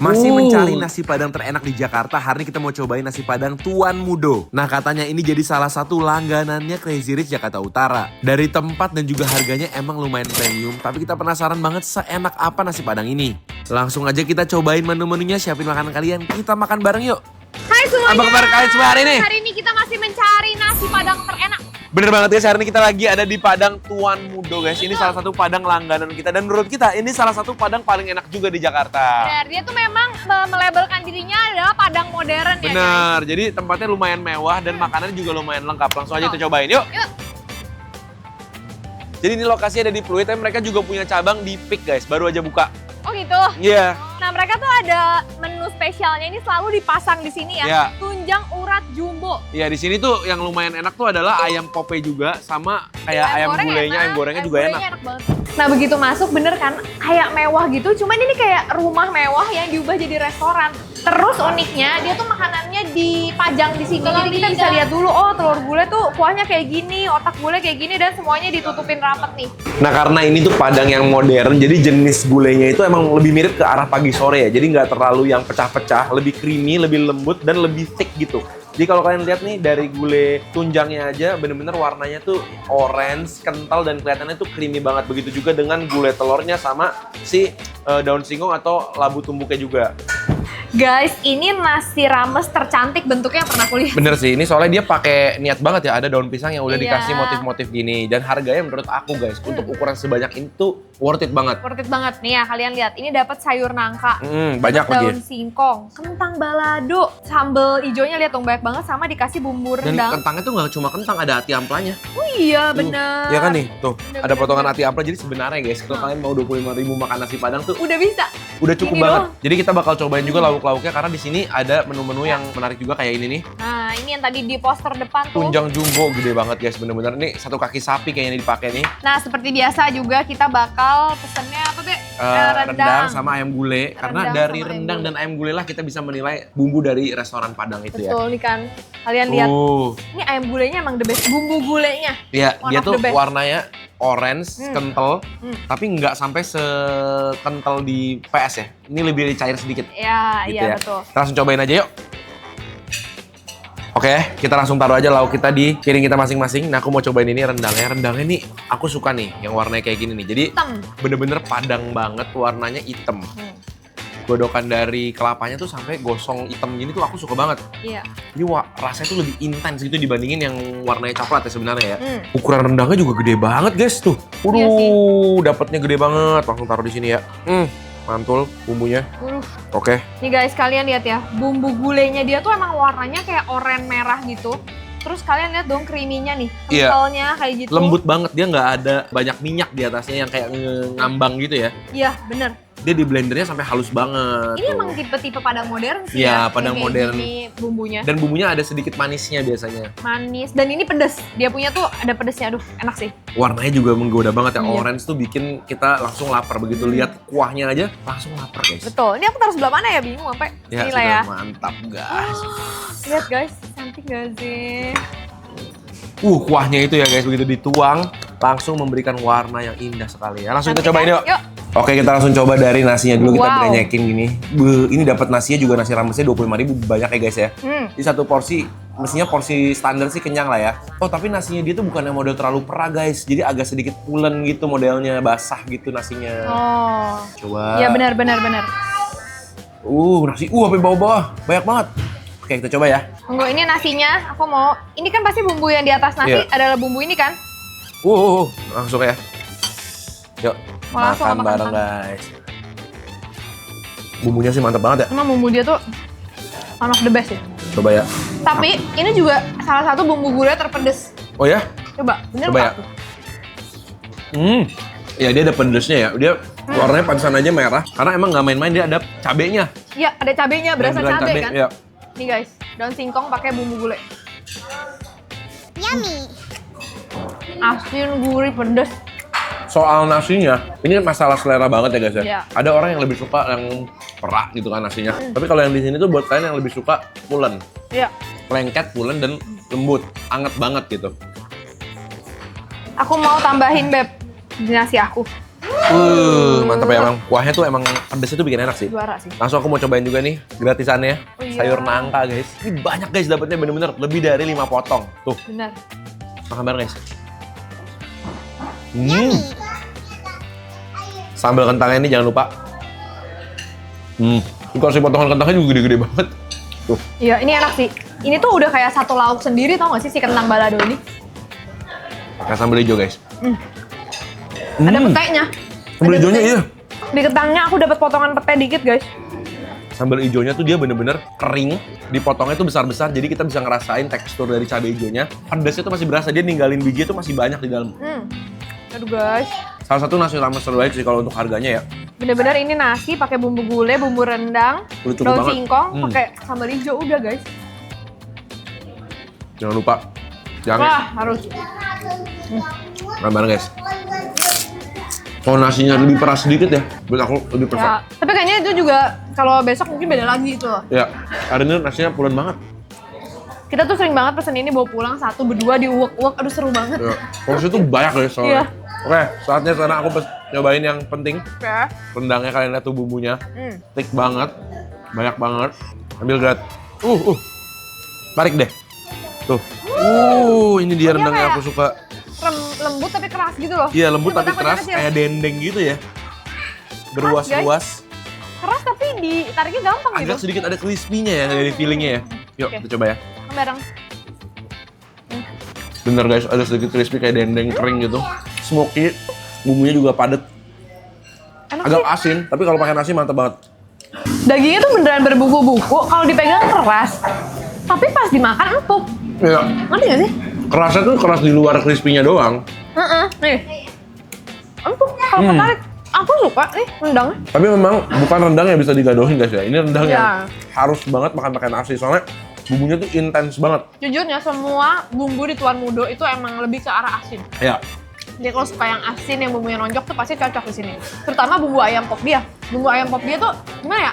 Masih mencari nasi padang terenak di Jakarta, hari ini kita mau cobain nasi padang Tuan Mudo. Nah katanya ini jadi salah satu langganannya Crazy Rich Jakarta Utara. Dari tempat dan juga harganya emang lumayan premium, tapi kita penasaran banget seenak apa nasi padang ini. Langsung aja kita cobain menu-menunya, siapin makanan kalian, kita makan bareng yuk. Hai semuanya. Apa kabar kalian semua hari ini? Hari ini kita masih mencari nasi padang terenak. Bener banget guys, hari ini kita lagi ada di Padang Tuan Mudo guys. Ini salah satu padang langganan kita dan menurut kita ini salah satu padang paling enak juga di Jakarta. Benar, dia tuh memang melabelkan dirinya adalah padang modern ya guys. Bener, jadi tempatnya lumayan mewah dan makanannya juga lumayan lengkap. Langsung aja kita cobain yuk. Yuk. Jadi ini lokasi ada di Pluit, tapi mereka juga punya cabang di Pik guys, baru aja buka. Oh gitu. Iya. Nah mereka tuh ada menu spesialnya ini selalu dipasang di sini ya. Iya. Tunjang urat jumbo. Iya, di sini tuh yang lumayan enak tuh adalah ayam pope juga sama kayak ayam gulainya, ayam gorengnya juga enak. Banget. Nah begitu masuk bener kan kayak mewah gitu, cuman ini kayak rumah mewah yang diubah jadi restoran. Terus uniknya dia tuh makanannya dipajang di sini. Jadi kita bisa lihat dulu, oh telur gulai tuh kuahnya kayak gini, otak gulai kayak gini dan semuanya ditutupin rapet nih. Nah karena ini tuh padang yang modern, jadi jenis gulainya itu emang lebih mirip ke arah pagi sore ya. Jadi nggak terlalu yang pecah-pecah, lebih creamy, lebih lembut dan lebih thick gitu. Jadi kalau kalian lihat nih dari gulai tunjangnya aja bener-bener warnanya tuh orange, kental dan kelihatannya tuh creamy banget. Begitu juga dengan gulai telurnya sama si daun singkong atau labu tumbuknya juga. Guys, ini nasi rames tercantik bentuknya yang pernah kulihat. Bener sih, ini soalnya dia pakai niat banget ya, ada daun pisang yang udah Iya. dikasih motif-motif gini. Dan harganya menurut aku guys, untuk ukuran sebanyak ini tuh worth it banget. Worth it banget nih ya, kalian lihat. Ini dapat sayur nangka, Banyak daun lagi. singkong, kentang balado, sambal hijaunya lihat dong banyak banget sama dikasih bumbu Dan rendang. kentangnya tuh nggak cuma kentang, ada ati amplanya. Oh iya bener. Iya kan nih, tuh Bener, ada bener, potongan bener. ati ampla. Jadi sebenarnya guys, kalau kalian mau 25.000 makan nasi padang tuh Udah bisa. udah cukup Ini banget. doang. Jadi kita bakal cobain juga lauk-lauknya karena di sini ada menu-menu yang menarik juga kayak ini nih. Nah ini yang tadi di poster depan tuh. Tunjang jumbo gede banget guys, bener-bener nih satu kaki sapi kayaknya dipakai nih. Nah seperti biasa juga kita bakal pesennya apa Be? Rendang sama ayam gulai. Karena Rendang dari sama ayam rendang gulai. dan ayam gulai lah kita bisa menilai bumbu dari restoran Padang itu ya. Betul nih kan. Kalian lihat. Uh, Ini ayam gulainya emang the best. Bumbu gulainya. ya One dia of tuh the best. warnanya orange, kental, tapi nggak sampai sekental di PS ya. Ini lebih cair sedikit. Ya, Gitu iya ya. betul. Kita langsung cobain aja yuk. Oke, kita langsung taruh aja lauk kita di piring kita masing-masing. Nah, aku mau cobain ini rendangnya. Rendangnya nih, aku suka nih yang warnanya kayak gini nih. Jadi Hitam. bener-bener padang banget, warnanya hitam. Godokan dari kelapanya tuh sampai gosong hitam gini tuh aku suka banget. Iya. Jadi rasanya tuh lebih intens gitu dibandingin yang warnanya coklat ya sebenarnya ya. Ukuran rendangnya juga gede banget guys tuh. Iya sih. Dapatnya gede banget. Langsung taruh di sini ya. Mantul bumbunya. Oke. Nih guys, kalian lihat ya, bumbu gulainya dia tuh emang warnanya kayak oranye merah gitu. Terus kalian lihat dong creamy-nya nih, Iya. kentalnya kayak gitu. Lembut banget, dia nggak ada banyak minyak di atasnya yang kayak ngambang gitu ya. Iya, bener. Dia di blendernya sampai halus banget. Ini tuh. emang tipe-tipe padang modern sih Iya, ya. padang Yang kayak modern. gini bumbunya. Dan bumbunya ada sedikit manisnya biasanya. Manis. Dan ini pedes. Dia punya tuh ada pedesnya. Aduh, enak sih. Warnanya juga menggoda banget ya. Iya. Orange tuh bikin kita langsung lapar. Begitu lihat kuahnya aja langsung lapar guys. Betul. Ini aku taruh sebelah mana ya? Bingung sampai. Ya, Inilah sudah ya. mantap guys. Lihat guys, cantik gak sih? Kuahnya itu ya guys, begitu dituang langsung memberikan warna yang indah sekali ya. Langsung kita Cantik cobain kan? yuk. Yuk. Oke, kita langsung coba dari nasinya dulu. Kita Wow. berenyekin gini. Ini dapat nasinya juga, nasi ramesnya 25.000, banyak ya guys ya. Jadi satu porsi, mestinya porsi standar sih kenyang lah ya. Oh, tapi nasinya dia tuh bukan yang model terlalu perah guys. Jadi agak sedikit pulen gitu modelnya, basah gitu nasinya. Oh. Coba. Iya benar. Nasi, sampai bawah-bawah, banyak banget. Oke, kita coba ya. Tunggu, ini nasinya aku mau. Ini kan pasti bumbu yang di atas nasi Iya. adalah bumbu ini kan? Langsung ya. Yuk, Mau langsung makan makan bareng sama. guys. Bumbunya sih mantap banget ya. Emang bumbu dia tuh one of the best ya. Coba ya. Tapi ini juga salah satu bumbu gulai terpedes. Oh ya? Coba, bener Coba nggak ya. tuh? Ya dia ada pedesnya ya. Dia warnanya pantesan aja merah. Karena emang nggak main-main, dia ada cabenya. Iya, ada cabenya, berasa Beneran cabai kan? Ya. Nih guys, daun singkong pakai bumbu gulai. Yummy. Asin, gurih, pedes. Soal nasinya, ini masalah selera banget ya guys ya. Iya. Ada orang yang lebih suka yang perah gitu kan nasinya. Tapi kalau yang di sini tuh buat kalian yang lebih suka pulen. Iya. Lengket, pulen, dan lembut. Anget banget gitu. Aku mau tambahin Beb di nasi aku. Mantap ya emang. Kuahnya tuh emang pedesnya tuh bikin enak sih. Juara sih. Langsung aku mau cobain juga nih gratisannya. Oh iya. Sayur nangka guys. Ini banyak guys dapetnya bener-bener. Lebih dari 5 potong. Tuh, Benar. makan bareng guys. Sambal kentangnya ini jangan lupa. Kalau si potongan kentangnya juga gede-gede banget. Tuh. Iya, ini enak sih. Ini tuh udah kayak satu lauk sendiri, tau gak sih si kentang balado ini? Kayak sambal hijau guys. Ada petenya. Sambal hijaunya iya. Di kentangnya aku dapat potongan pete dikit, guys. Sambal hijaunya tuh dia bener-bener kering, dipotongnya tuh besar-besar, jadi kita bisa ngerasain tekstur dari cabai hijaunya. Pedasnya tuh masih berasa, dia ninggalin biji tuh masih banyak di dalam. Aduh guys, Salah satu nasi rames terbaik sih kalau untuk harganya ya. bener-bener ini nasi pakai bumbu gulai, bumbu rendang, Udah cukup daun banget. singkong, pakai sambal hijau udah guys. Jangan lupa, jangan Wah harus. makan bareng guys. Kalau nasinya lebih peras sedikit ya, buat aku lebih perfect. Ya, tapi kayaknya itu juga kalau besok mungkin beda lagi itu loh. Ya, hari ini nasinya pulen banget. Kita tuh sering banget pesen ini bawa pulang satu berdua diuwek-uwek, aduh seru banget. Ya, porsi tuh banyak guys soalnya. Iya. Oke, saatnya sekarang aku nyobain yang penting. Oke. Rendangnya kalian lihat tuh bumbunya, thick banget, banyak banget. Ambil Grat. Tarik deh. Tuh. Ini dia rendang yang aku suka. Lembut tapi keras gitu loh. Iya, lembut Ini tapi kotak-kotak keras, kecil. kayak dendeng gitu ya. Berluas-luas. Keras tapi ditariknya gampang gitu. Agak sedikit ada crispy-nya ya dari feelingnya ya. Yuk, Oke. kita coba ya. Bareng. Bener guys, ada sedikit crispy kayak dendeng kering gitu. Smoky, bumbunya juga padat. Enak Agak sih. asin, tapi kalau pakai nasi mantap banget. Dagingnya tuh beneran berbuku-buku, kalau dipegang keras. Tapi pas dimakan empuk. Iya. Ngerti gak sih? Kerasnya tuh keras di luar crispy-nya doang. Nih. Empuk. Kalau ketarik, aku suka nih rendangnya. Tapi memang bukan rendang yang bisa digadohin guys ya. Ini rendang Iya. yang harus banget makan pakai nasi. Soalnya bumbunya tuh intens banget. Jujurnya semua bumbu di Tuan Mudo itu emang lebih ke arah asin. Ya. Dia kalau suka yang asin, yang bumbunya nonjok tuh pasti cocok di sini. Terutama bumbu ayam pop dia. Bumbu ayam pop dia tuh gimana ya?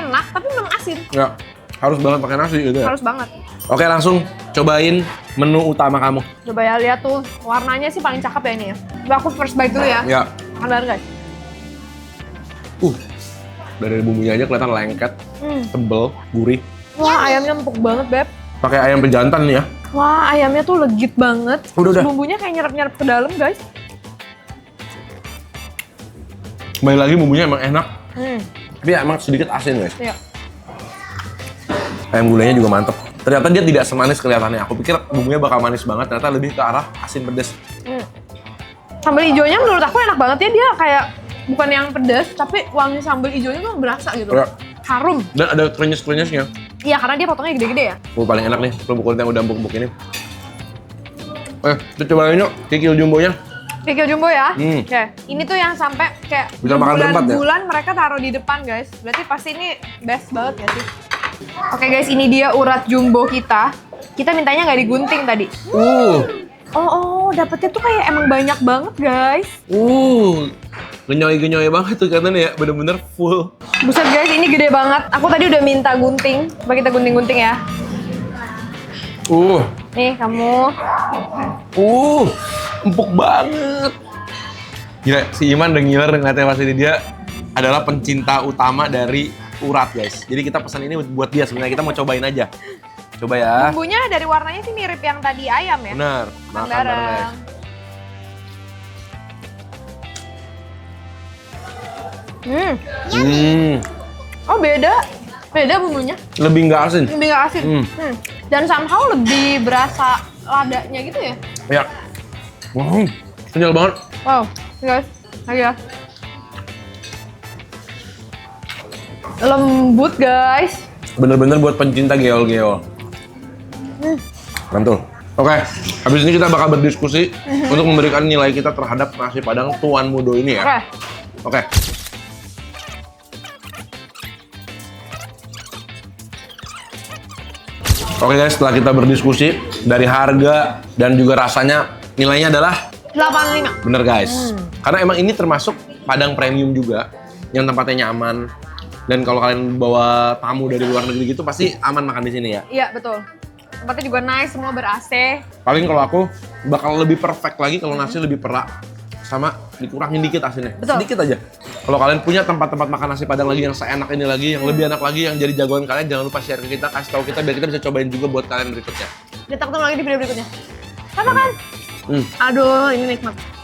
Enak tapi memang asin. Ya. Harus banget pakai nasi gitu ya. Harus banget. Oke, langsung cobain menu utama kamu. Coba ya lihat tuh, warnanya sih paling cakep ya ini ya. Coba aku first bite dulu ya. Ya. Makan bareng guys. Dari bumbunya aja kelihatan lengket, tebel, gurih. Wah ayamnya empuk banget Beb. Pakai ayam pejantan nih ya. Wah ayamnya tuh legit banget. Udah. Bumbunya kayak nyerap-nyerap ke dalam guys. Kembali lagi bumbunya emang enak. Hmm. Tapi ya emang sedikit asin guys. Iya. Ayam gulainya juga mantep. Ternyata dia tidak semanis kelihatannya. Aku pikir bumbunya bakal manis banget, ternyata lebih ke arah asin pedes. Sambal hijaunya menurut aku enak banget ya, dia kayak bukan yang pedas, tapi wangi sambal hijaunya tuh berasa gitu. Ya. Harum. Dan ada krenyes-krenyesnya. Iya karena dia potongnya gede-gede ya. Paling enak nih, kerupuk kulit yang udah empuk-empuk ini. Kita cobain yuk, kikil jumbonya. Kikil jumbo ya. Hmm. Oke, ini tuh yang sampai kayak Bisa makan berempat ya? bulan mereka taruh di depan guys. Berarti pasti ini best banget ya sih. Oke guys, ini dia urat jumbo kita. Kita mintanya nggak digunting tadi. Oh, dapetnya tuh kayak emang banyak banget guys. Genyoy-genyoy banget tuh katanya ya, bener-bener full. Buset guys, ini gede banget. Aku tadi udah minta gunting. Coba kita gunting-gunting ya. Nih kamu. Empuk banget. Gila, si Iman udah ngiler ngeliatnya pas ini. Dia adalah pencinta utama dari urat guys. Jadi kita pesan ini buat dia sebenarnya, kita mau cobain aja. Coba ya. Bumbunya dari warnanya sih mirip yang tadi ayam ya. Bener, makan bareng guys. Oh beda bumbunya. Lebih nggak asin. Lebih nggak asin. Dan somehow lebih berasa ladanya gitu ya. Ya. Kenyal banget. Wow, guys, lagi ya. Lembut guys. Bener-bener buat pencinta geol-geol. Mantul. Oke, habis ini kita bakal berdiskusi untuk memberikan nilai kita terhadap nasi Padang Tuan Mudo ini ya. Oke. Oke guys, setelah kita berdiskusi dari harga dan juga rasanya, nilainya adalah 85. bener guys. Karena emang ini termasuk Padang premium juga, yang tempatnya nyaman. Dan kalau kalian bawa tamu dari luar negeri gitu pasti aman makan di sini ya. Iya betul. Tempatnya juga nice, semua ber-AC. Paling kalau aku bakal lebih perfect lagi kalau nasi lebih perak. sama dikurangin dikit asinnya. Betul. Sedikit aja. Kalau kalian punya tempat-tempat makan nasi Padang lagi yang seenak ini lagi, yang lebih enak lagi, yang jadi jagoan kalian, jangan lupa share ke kita, kasih tahu kita biar kita bisa cobain juga buat kalian berikutnya. Kita ketemu lagi di video berikutnya. Sama kan? Hmm. Aduh, ini nikmat.